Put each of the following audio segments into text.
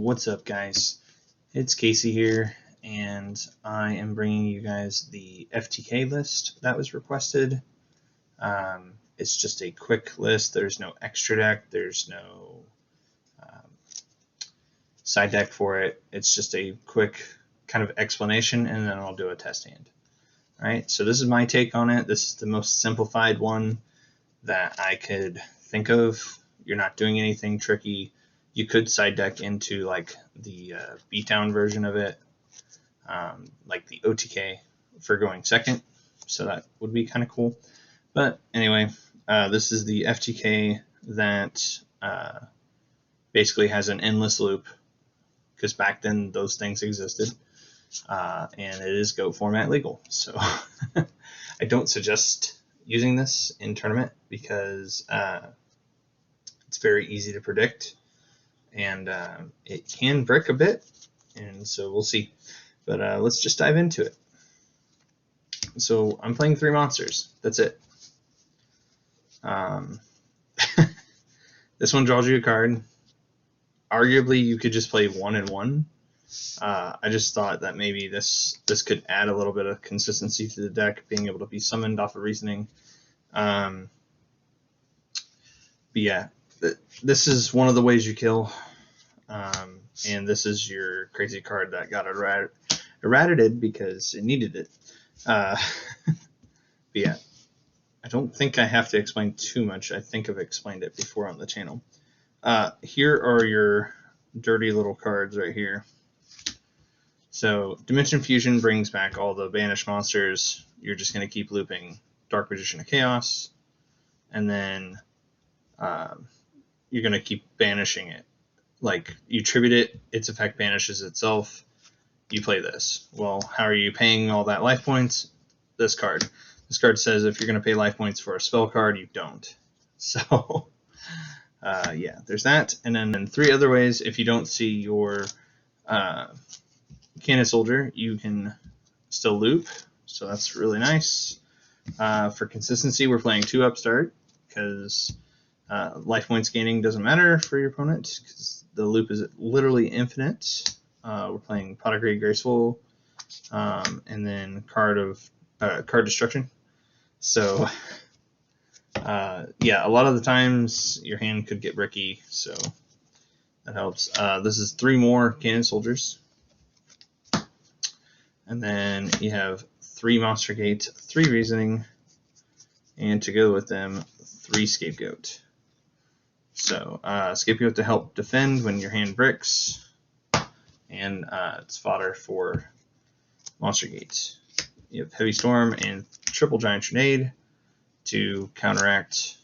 What's up, guys? It's Casey here, and I am bringing you guys the FTK list that was requested. It's just a quick list. There's no extra deck. There's no side deck for it. It's just a quick kind of explanation, and then I'll do a test hand. All right, so this is my take on it. This is the most simplified one that I could think of. You're not doing anything tricky. You could side deck into like the beatdown version of it, like the OTK for going second. So that would be kind of cool. But anyway, this is the FTK that basically has an endless loop, because back then those things existed, and it is GOAT format legal. So I don't suggest using this in tournament because it's very easy to predict. And it can brick a bit, and so we'll see. But let's just dive into it. So I'm playing 3 monsters. That's it. This one draws you a card. Arguably, you could just play 1 and 1. I just thought that maybe this could add a little bit of consistency to the deck, being able to be summoned off of reasoning. But yeah, this is one of the ways you kill. And this is your crazy card that got eradicated because it needed it. But yeah, I don't think I have to explain too much. I think I've explained it before on the channel. Here are your dirty little cards right here. So Dimension Fusion brings back all the banished monsters. You're just going to keep looping Dark Magician of Chaos, and then you're going to keep banishing it. Like, you tribute it, its effect banishes itself, you play this. Well, how are you paying all that life points? This card. This card says if you're going to pay life points for a spell card, you don't. So, yeah, there's that. And then in 3 other ways, if you don't see your Cannon Soldier, you can still loop. So that's really nice. For consistency, we're playing 2 Upstart, because life points gaining doesn't matter for your opponent, because the loop is literally infinite. We're playing Pot of Great Graceful, and then card destruction. So yeah, a lot of the times your hand could get bricky, so that helps. This is 3 more Cannon Soldiers, and then you have 3 Monster Gate, 3 Reasoning, and to go with them, 3 Scapegoat. So Scapegoat to help defend when your hand bricks, and it's fodder for Monster Gates. You have Heavy Storm and Triple Giant Grenade to counteract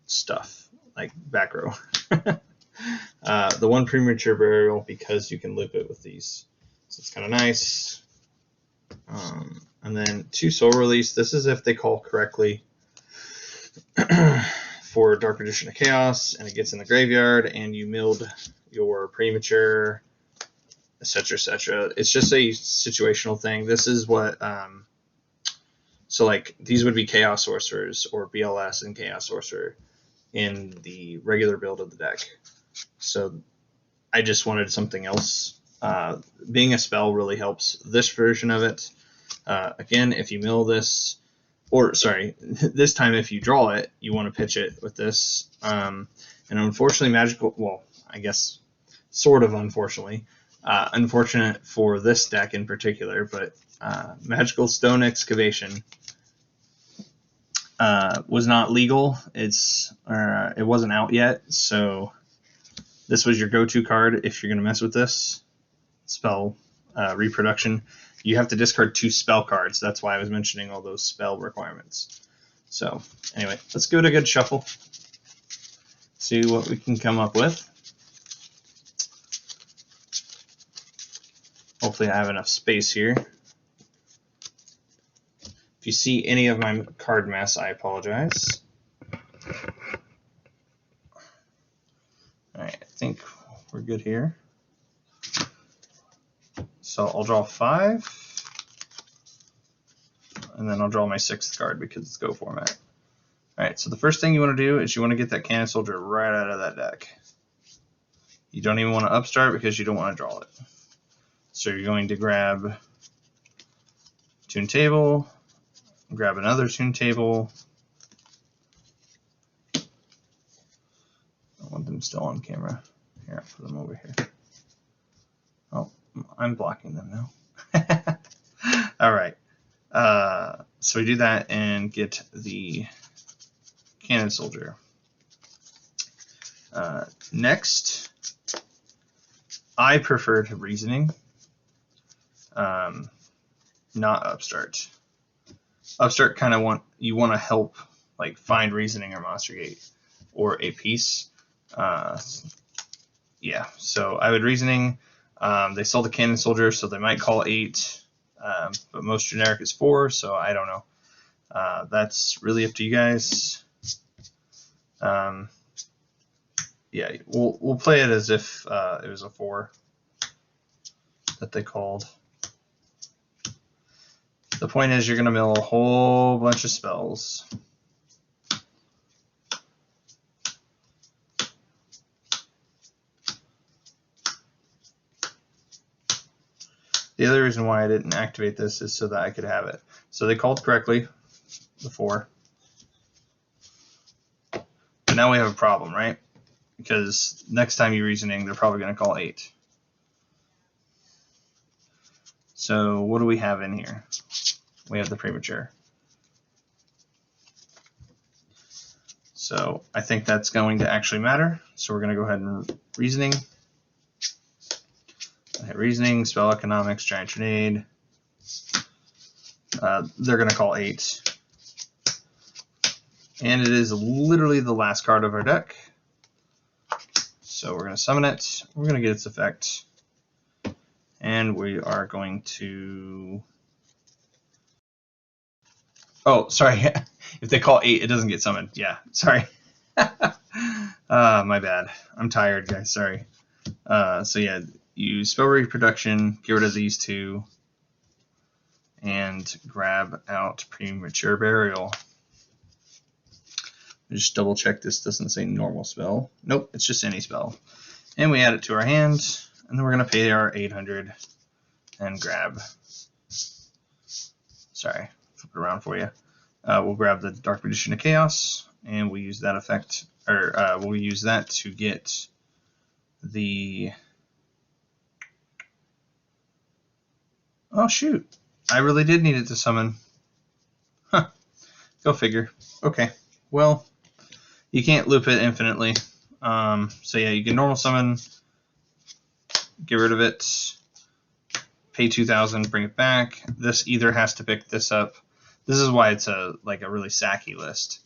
stuff like back row. The 1 Premature Burial, because you can loop it with these, so it's kind of nice. And then 2 Soul Release. This is if they call correctly. For Dark Magician of Chaos, and it gets in the graveyard, and you milled your Premature, etc., etc. It's just a situational thing. This is what, so like these would be Chaos Sorcerers or BLS and Chaos Sorcerer in the regular build of the deck. So I just wanted something else. Being a spell really helps this version of it. Again, if you mill this, or sorry, this time if you draw it, you want to pitch it with this. And unfortunately, magical, well, I guess sort of unfortunately, unfortunate for this deck in particular, but Magical Stone Excavation was not legal. It wasn't out yet, so this was your go-to card if you're going to mess with this spell reproduction. You have to discard 2 spell cards. That's why I was mentioning all those spell requirements. So anyway, let's give it a good shuffle. See what we can come up with. Hopefully I have enough space here. If you see any of my card mess, I apologize. Alright, I think we're good here. So I'll draw 5, and then I'll draw my 6th card because it's GO format. Alright, so the first thing you want to do is you want to get that Cannon Soldier right out of that deck. You don't even want to upstart because you don't want to draw it. So you're going to grab tune table, grab another tune table. I want them still on camera. Here, I'll put them over here. Oh, I'm blocking them now. All right. So we do that and get the cannon soldier. Next, I prefer to reasoning, not upstart. Upstart kind of want to help like find reasoning or monster gate or a piece. Yeah, so I would reasoning. They sold the cannon soldier, so they might call 8, but most generic is 4, so I don't know. That's really up to you guys. Yeah, we'll play it as if it was a 4 that they called. The point is you're going to mill a whole bunch of spells. The other reason why I didn't activate this is so that I could have it. So they called correctly, the 4. But now we have a problem, right? Because next time you're reasoning, they're probably going to call 8. So what do we have in here? We have the premature. So I think that's going to actually matter. So we're going to go ahead and reasoning. Reasoning, spell economics, giant grenade. They're going to call 8. And it is literally the last card of our deck. So we're going to summon it. We're going to get its effect. And we are going to... Oh, sorry. If they call 8, it doesn't get summoned. Yeah, sorry. My bad. I'm tired, guys. Sorry. So yeah, use spell reproduction, get rid of these 2, and grab out premature burial. Just double check this doesn't say normal spell. Nope, it's just any spell. And we add it to our hand, and then we're going to pay our 800 and grab. Sorry, flip it around for you. We'll grab the Dark Magician of Chaos, and we'll use that effect, or we'll use that to get the. Oh shoot! I really did need it to summon. Huh. Go figure. Okay. Well, you can't loop it infinitely. So yeah, you can normal summon, get rid of it, pay 2,000, bring it back. This either has to pick this up. This is why it's a really sacky list.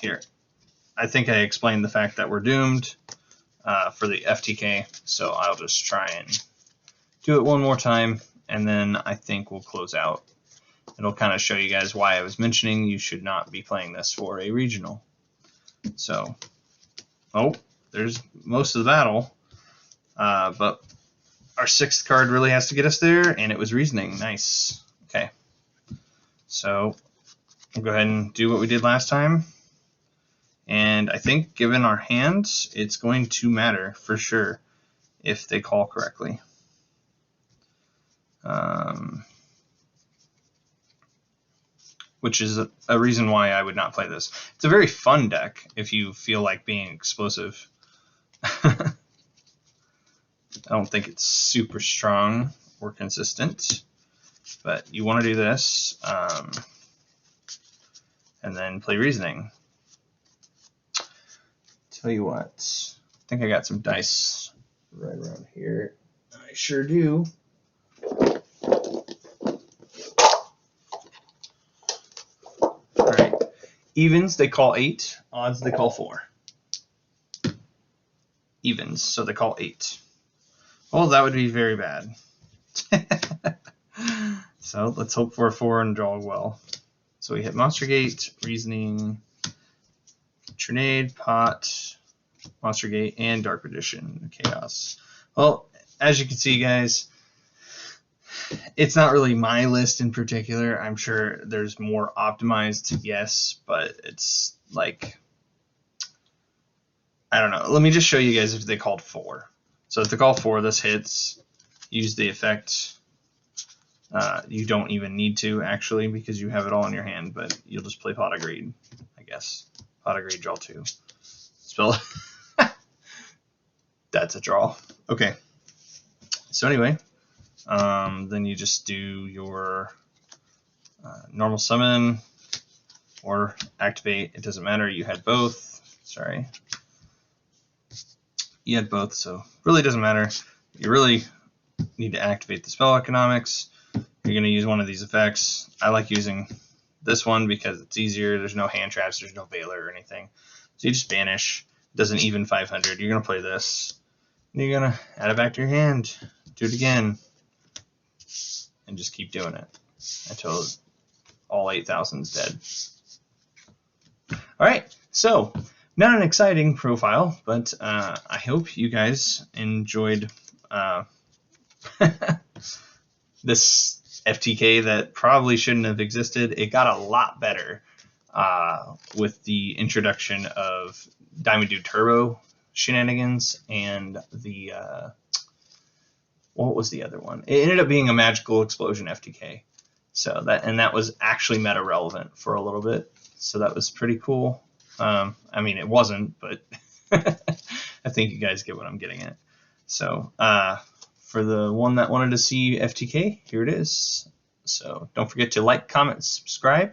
Here, I think I explained the fact that we're doomed for the FTK, so I'll just try and do it one more time, and then I think we'll close out. It'll kind of show you guys why I was mentioning you should not be playing this for a regional. So, oh, there's most of the battle, but our 6th card really has to get us there, and it was reasoning. Nice. Okay. So we'll go ahead and do what we did last time. And I think given our hands, it's going to matter for sure if they call correctly. Which is a reason why I would not play this. It's a very fun deck if you feel like being explosive. I don't think it's super strong or consistent, but you want to do this and then play reasoning. Tell you what, I think I got some dice right around here. I sure do. Alright, evens they call 8, odds they call 4. Evens, so they call 8. Well, that would be very bad. So let's hope for a 4 and draw well. So we hit Monster Gate, Reasoning, Trinade, Pot, Monster Gate, and Dark Magician, Chaos. Well, as you can see, guys, it's not really my list in particular. I'm sure there's more optimized, yes, but it's like I don't know. Let me just show you guys if they called 4. So if they call 4, this hits. Use the effect. You don't even need to, actually, because you have it all in your hand, but you'll just play Pot of Greed, I guess. Pot of Greed, draw 2. Spell. That's a draw. Okay. So anyway, then you just do your normal summon or activate. It doesn't matter. You had both. Sorry. You had both, so really doesn't matter. You really need to activate the spell economics. You're going to use one of these effects. I like using this one because it's easier. There's no hand traps. There's no Veiler or anything. So you just banish. It does an even 500. You're going to play this. You're going to add it back to your hand. Do it again. And just keep doing it until all 8,000's dead. All right. So not an exciting profile, but I hope you guys enjoyed this FTK that probably shouldn't have existed. It got a lot better with the introduction of Diamond Dude Turbo shenanigans and the what was the other one? It ended up being a Magical Explosion FTK. So that was actually meta relevant for a little bit. So that was pretty cool. I mean, it wasn't, but I think you guys get what I'm getting at. So for the one that wanted to see FTK, here it is. So don't forget to like, comment, subscribe.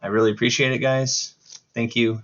I really appreciate it, guys. Thank you.